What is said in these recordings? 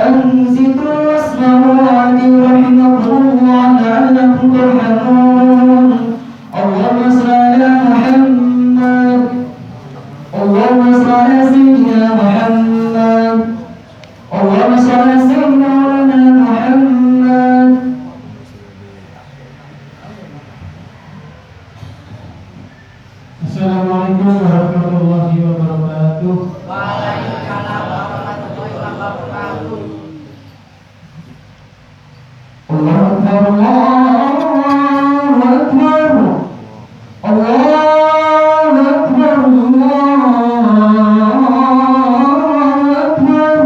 وأنصتوا واسمعوا وأطيعوا رحمكم الله لعلكم ترحمون. اللهم صل على محمد. اللهم صل على سيدنا محمد. اللهم صل على سيدنا محمد. Assalamualaikum warahmatullahi wabarakatuh. Waalaikumsalam warahmatullahi wabarakatuh. Allahu Akbar, Allahu Akbar, Allahu Akbar, Allahu Akbar.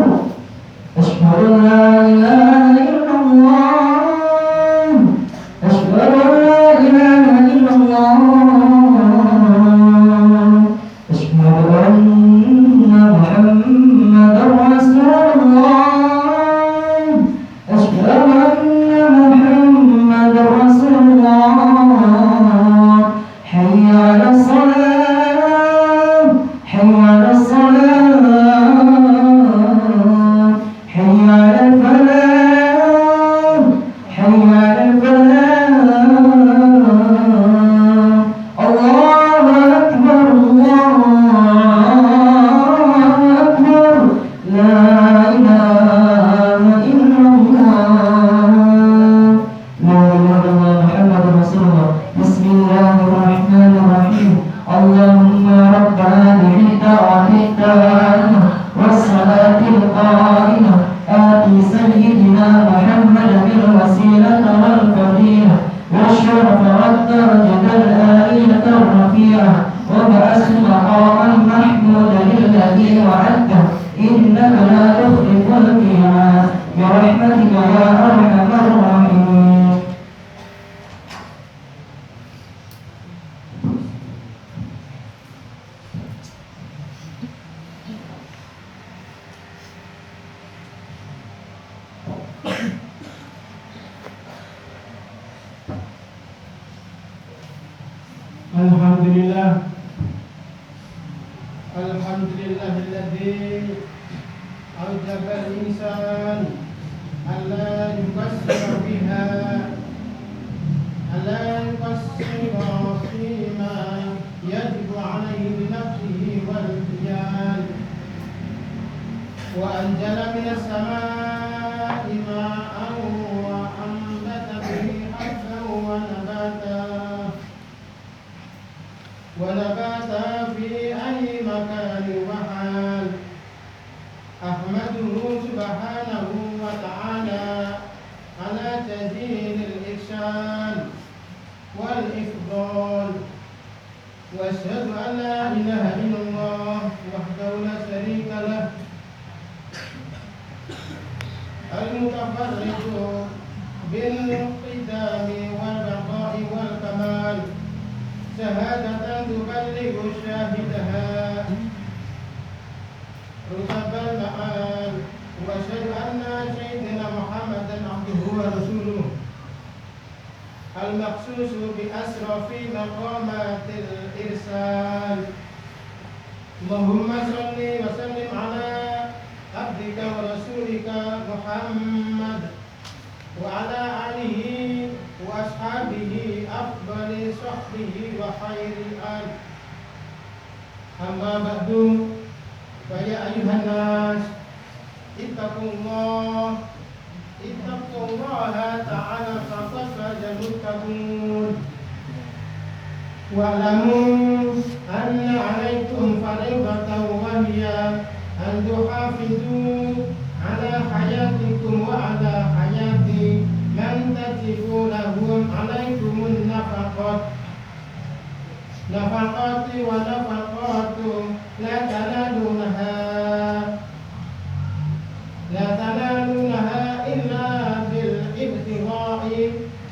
Asyhadu an la ilaha illallah. Asyhadu an la ilaha illallah. Alhamdulillah, alhamdulillahilladzi awjaba al-insan alla yuqassira biha fima yajibu alayhi bi nafsihi wal rijan wa anzala minas samaa'i ma'an wa anbata bihi habban ونباتا في أي مكان وحال. أحمده سبحانه وتعالى على جزيل الإحسان والإفضال، وأشهد أن لا إله إلا الله وحده لا شريك له المتفرد بالقدام والبقاء والكمال، شهادة تبلغ شاهدها رتب المآل. وأشهد أن سيدنا محمدا عبده ورسوله المخصوص بأشرف مقامات الإرسال. اللهم صل وسلم على عبدك ورسولك محمد وعلى آله وأصحابه أفضل صحبه وخير الآل. أما بعد، فيا أيها الناس اتقوا الله تعالى فقد فاز المتقون. واعلموا أن عليكم فريضة وهي أن تحافظوا على حياتكم وعلى حياة من تجبونهم عليكم النفقات ونفقات لا تنالونها إلا بالابتغاء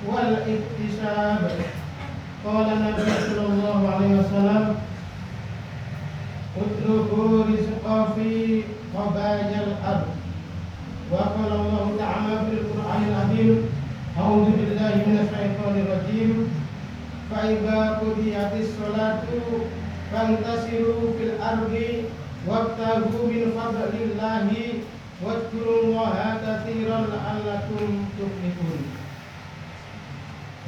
والاكتساب. قال النبي صلى الله عليه وسلم: اطلبوا رزق في قبايا الأرض. وقال الله تعالى في القرآن العظيم: أعوذ بالله من الشيطان الرجيم. فإذا قضيت الصلاة فانتشروا في الأرض وابتغوا من فضل الله واذكروا الله كثيرا لعلكم تفلحون.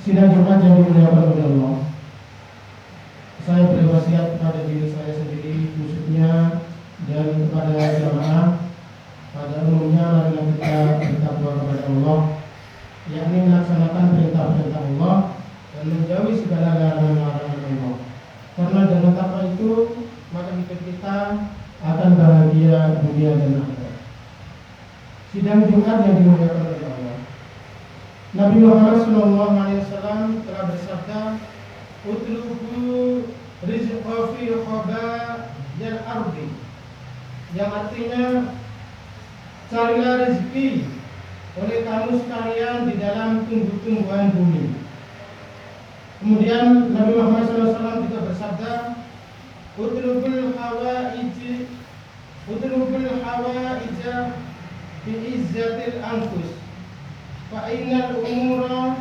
Sidang Jumat yang dimuliakan oleh Allah, saya berwasiat kepada diri saya sendiri khususnya dan kepada jamaah pada umumnya marilah kita bertakwa kepada Allah, yakni melaksanakan perintah-perintah Allah dan menjauhi segala larangan-larangan Allah. Karena dengan takwa itu maka hidup kita akan bahagia dunia dan akhirat. Sidang Jumat yang dimuliakan oleh Allah, Nabi Muhammad SAW telah bersabda, "Utlubu rizqa fi khaba'il ardi," yang artinya carilah rezeki oleh kamu sekalian di dalam tumbuh-tumbuhan bumi. Kemudian Nabi Muhammad SAW juga bersabda, "Utlubul hawaija bi izzatil anfus, fa innal umura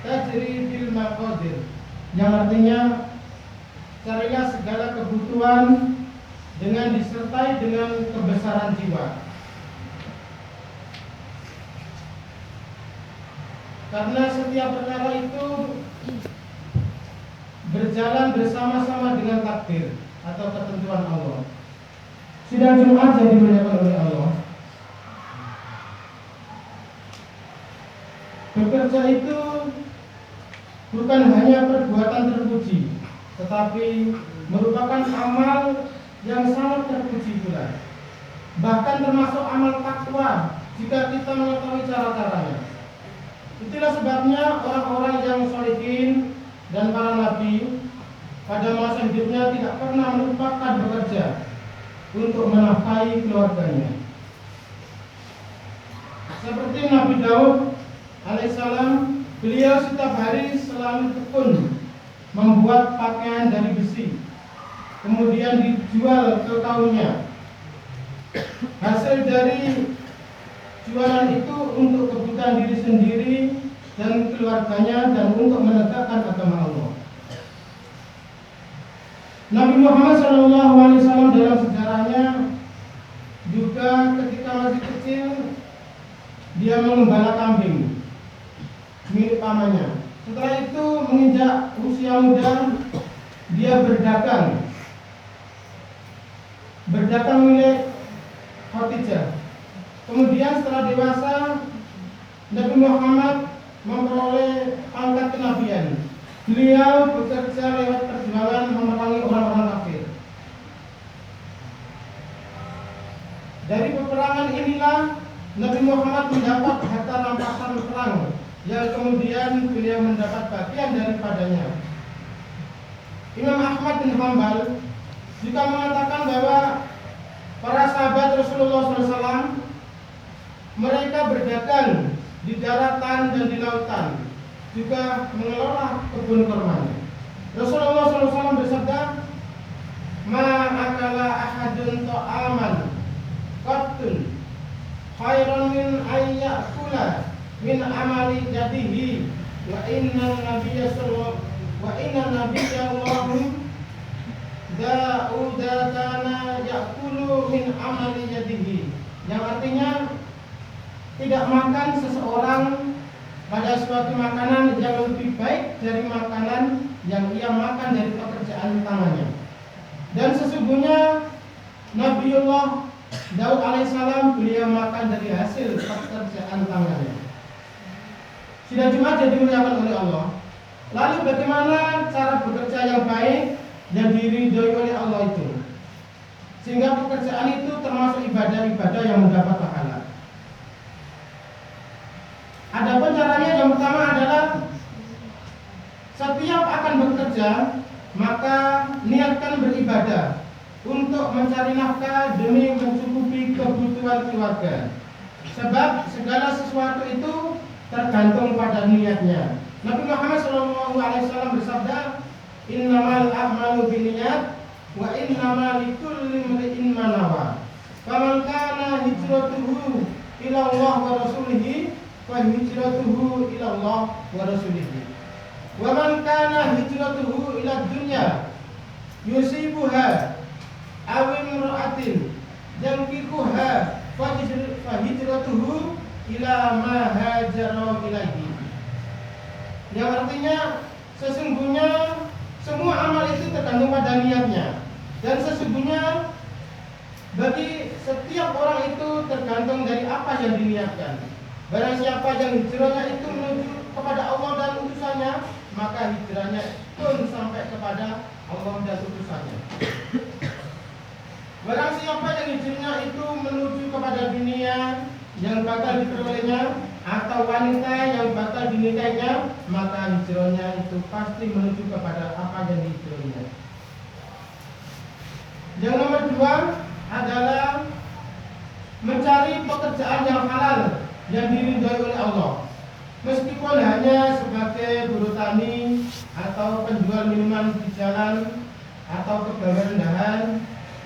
tajri bil maqadir," yang artinya carilah segala kebutuhan dengan disertai dengan kebesaran jiwa. Karena setiap perkara itu berjalan bersama-sama dengan takdir atau ketentuan Allah. Sidang Jumat yang dimuliakan oleh Allah, bekerja itu bukan hanya perbuatan terpuji, tetapi merupakan amal yang sangat terpuji pula. Bahkan termasuk amal takwa jika kita mengetahui cara-caranya. Itulah sebabnya orang-orang yang sholihin dan para nabi pada masa hidupnya tidak pernah melupakan bekerja untuk menafkahi keluarganya. Seperti Nabi Daud alaihissalam, beliau setiap hari selalu tekun membuat pakaian dari besi, kemudian dijual ke kaumnya. Hasil dari jualan itu untuk kebutuhan diri sendiri dan keluarganya dan untuk menegakkan agama Allah. Nabi Muhammad SAW dalam sejarahnya juga ketika masih kecil dia mengembala kambing milik pamannya. Setelah itu menginjak usia muda dia berdagang milik Khadijah. Kemudian setelah dewasa Nabi Muhammad memperoleh pangkat kenabian. Beliau bekerja lewat perjuangan memerangi orang-orang kafir. Dari peperangan inilah Nabi Muhammad mendapat harta rampasan perang yang kemudian beliau mendapat bagian daripadanya. Imam Ahmad bin Hanbal juga mengatakan bahwa para sahabat Rasulullah SAW mereka berdagang di daratan dan di lautan, juga mengelola kebun kurma. Rasulullah SAW bersabda, "Ma akala ahadun ta'aman qattun khairan min ayyakula min amali jadihi wa inna nabiyya Allahum Dauda kana yakulu min amali jadihi," yang artinya tidak makan seseorang pada suatu makanan yang lebih baik dari makanan yang ia makan dari pekerjaan tangannya. Dan sesungguhnya Nabiullah Daud alaihissalam beliau makan dari hasil pekerjaan tangannya. Sidang Jumat yang dimuliakan oleh Allah. Lalu bagaimana cara bekerja yang baik yang diridhoi oleh Allah itu, sehingga pekerjaan itu termasuk ibadah-ibadah yang mendapat pahala? Adapun caranya yang pertama adalah setiap akan bekerja maka niatkan beribadah untuk mencari nafkah demi mencukupi kebutuhan keluarga. Sebab segala sesuatu itu tergantung pada niatnya. Nabi Muhammad SAW bersabda, "Innamal a'malu binniyat wa innamal likulli imri'in ma nawa. Faman kana hijratuhu ila Allah wa rasulihi fa hijratuhu ila Allah wa rasulihi. Wa man kana hijratuhu ila dunya yusibuha aw imra'atin yankihuha fa hijratuhu ila ma hajara ilaihi. Yang artinya sesungguhnya semua amal itu tergantung pada niatnya, dan sesungguhnya bagi setiap orang itu tergantung dari apa yang diniatkan. Barang siapa yang hijrahnya itu menuju kepada Allah dan utusannya, maka hijrahnya pun sampai kepada Allah dan utusannya. Barang siapa yang hijrahnya itu menuju kepada dunia yang bakal diperolehnya atau wanita yang bakal dinikahinya, maka hijrahnya itu pasti menuju kepada apa yang dihijrahnya. Yang nomor 2 adalah mencari pekerjaan yang halal yang diridhoi oleh Allah, meskipun hanya sebagai buruh tani atau penjual minuman di jalan atau pegawai rendahan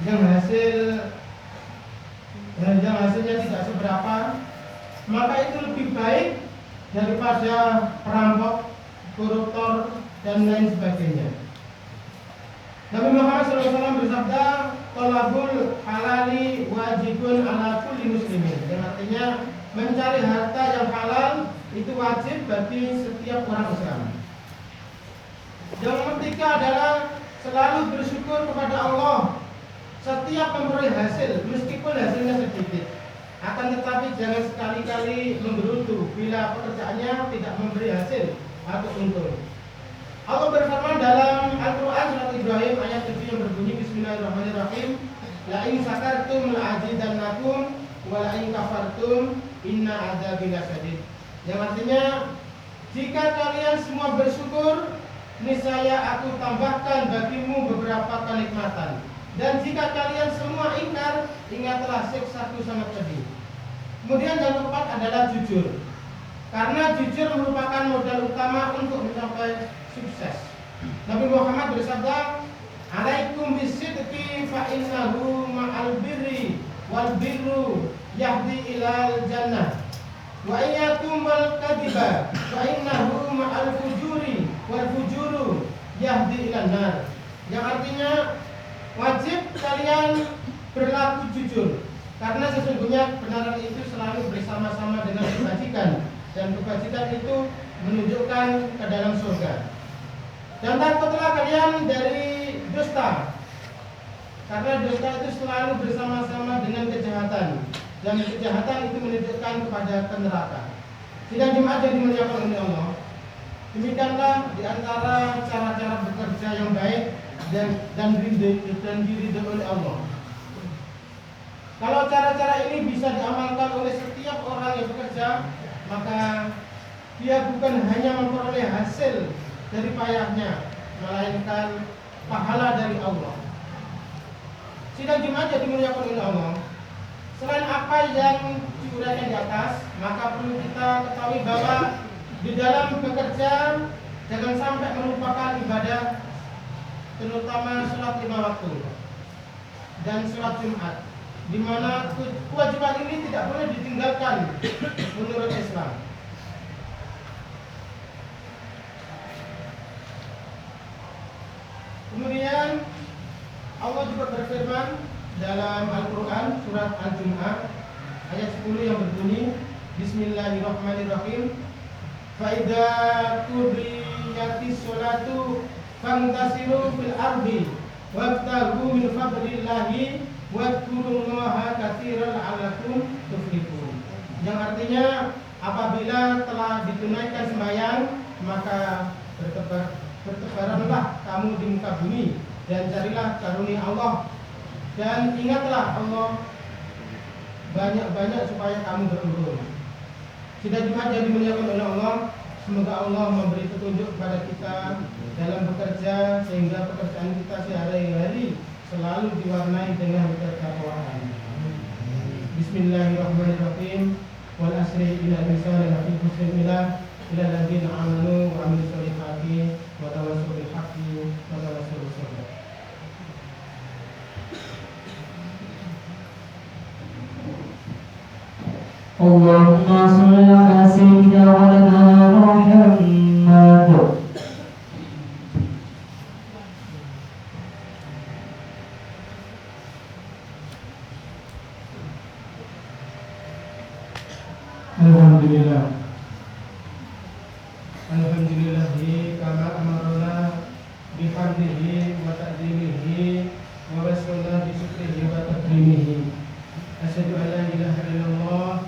yang hasilnya tidak seberapa, maka itu lebih baik daripada perampok, koruptor, dan lain sebagainya. Nabi Muhammad SAW bersabda, "Thalabul halali wajibun ala kulli muslimin." Yang artinya mencari harta yang halal itu wajib bagi setiap orang Islam. Yang ketiga adalah selalu bersyukur kepada Allah setiap memperoleh hasil, meskipun hasilnya sedikit. Akan tetapi jangan sekali-kali menggerutu bila pekerjaannya tidak memberi hasil atau untung. Allah berfirman dalam Al-Quran surat Ibrahim ayat 7 yang berbunyi, Bismillahirrahmanirrahim, la in sakartum la azidannakum wa la in kafartum inna adzabi lasyadid. Yang artinya, jika kalian semua bersyukur, niscaya aku tambahkan bagimu beberapa kenikmatan. Dan jika kalian semua ingkar, ingatlah siksaku sangat pedih. Kemudian yang keempat adalah jujur. Karena jujur merupakan modal utama untuk mencapai sukses. Nabi Muhammad bersabda, "Alaikum bisidqi fa innahu ma'al birri wal birru yahdi ilal jannah. Wa iyyakum wal kadhiba fa innahu ma'al fujuri wal fujuru yahdi ilan nar." Yang artinya wajib kalian berlaku jujur, karena sesungguhnya kebenaran itu selalu bersama-sama dengan kebajikan, dan kebajikan itu menunjukkan ke dalam surga. Dan takutlah kalian dari dusta, karena dusta itu selalu bersama-sama dengan kejahatan, dan kejahatan itu menunjukkan kepada neraka. Sidang jemaat yang dimuliakan oleh Allah, demikianlah di antara cara-cara bekerja yang baik dan diridhoi oleh Allah. Kalau cara-cara ini bisa diamalkan oleh setiap orang yang bekerja, maka dia bukan hanya memperoleh hasil dari payahnya, melainkan pahala dari Allah. Sidang jemaat yang dimuliakan oleh Allah, selain apa yang diuraikan di atas, maka perlu kita ketahui bahwa di dalam bekerja jangan sampai melupakan ibadah, terutama sholat 5 waktu dan sholat Jumat, di mana kewajiban ini tidak boleh ditinggalkan menurut Islam. Kemudian Allah juga berfirman dalam Al-Quran surat Al-Jum'ah ayat 10 yang berbunyi, Bismillahirrahmanirrahim, Fa'idha qudiyatis sholatu fantasiru fil ardi wabtaghu min fadlillahi wadhkurullaha katsiran la'allakum tuflihun. Yang artinya, apabila telah ditunaikan sembahyang, maka bertebaranlah kamu di muka bumi dan carilah karunia Allah, dan ingatlah Allah banyak-banyak supaya kamu beruntung. Sidang jemaat yang dimuliakan oleh Allah, semoga Allah memberi petunjuk kepada kita dalam bekerja, sehingga pekerjaan kita sehari-hari selalu diwarnai dengan ketakwaan. Bismillahirrahmanirrahim. Wal asri innal insana lafi khusr illa alladziina aamanu wa 'amilus sholihati wa tawassaw bil haqqi wa tawassaw bis sabr. Allahumma shalli ala sayyidina wa lana Muhammad. Alhamdulillah. Alhamdulillahi kama amarna bihamdihi wa ta'zimihi wa wasalna bi syukrihi wa takrimihi. Asyhadu an la ilaha illallah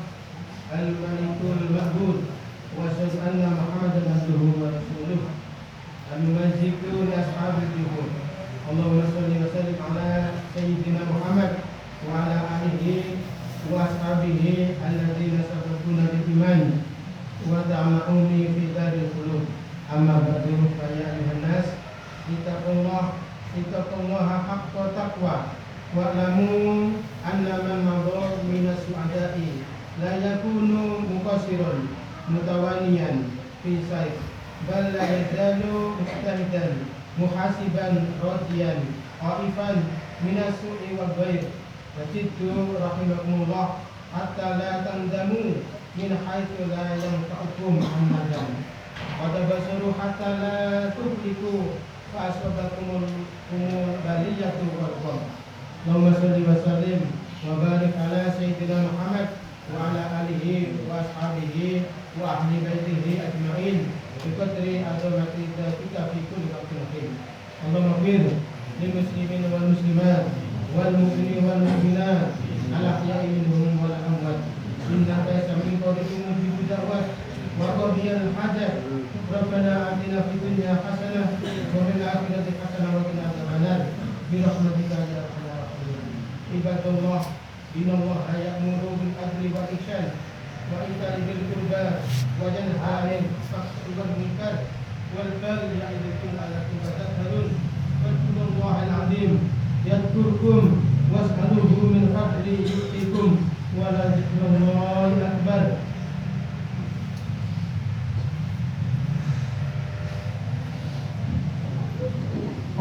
al-malikul ma'bud wa asyhadu anna Muhammadan abduhu wa rasuluh. Al-mumajidu li ashabil juhud. Allahumma shalli wa sallim ala sayyidina Muhammad wa ala alihi wa ashabihi alladzina sabaquna bil iman wa ta'amuni fi daril qulub. Amma ba'du fa ya ayuhan nas ittaqullaha haqqa taqwa wa'lamu anna man madha minas su'ada'i la yakunu muqassiran mutawaniyan fi sayf bal la yazalu mujtahidan muhasiban radiyan qaifan minas su'i wal ghaib. Wajiddu rahimakumullah hatta la tandamu min haitsu la yanfa'ukum amadan wa tabassaru hatta la tuhliku fa asbabakumul baliyatu wal qam. Allahumma shalli wa sallim wa barik ala sayyidina Muhammad wa ala alihi wa ashabihi wa ahli baitihi ajma'in bi qadri azamati dzatika fi kulli waqtin. Allahumma ighfir lil muslimin wal muslimat wal mu'minin wal mu'minat al ahya'i minhum wal amwat. Innaka sami'un qaribun mujibud da'wat wa qadiyal hajat. Rabbana atina fid dunya hasanah wa fil akhirati hasanah wa qina adzabannar bi rahmatika ya arhamar rahimin. Ibadallah, innallaha ya'muru bil adli wal ihsan wa ita'i dzil qurba wa yanha 'anil fahsya'i wal munkar wal baghi ya'idukum la'allakum tadhakkarun. Fadhkurullahal 'azim yadhkurkum was'aluhu min fadli yu'tikum wa la dzikrullahi akbar.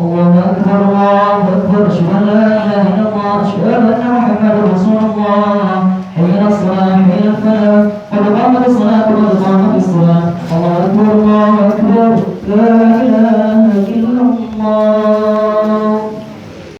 الله أكبر الله أكبر أشهد أن لا إله إلا الله أشهد أن محمدا رسول الله حي الصلاة حي الفلاح قد قامت الصلاة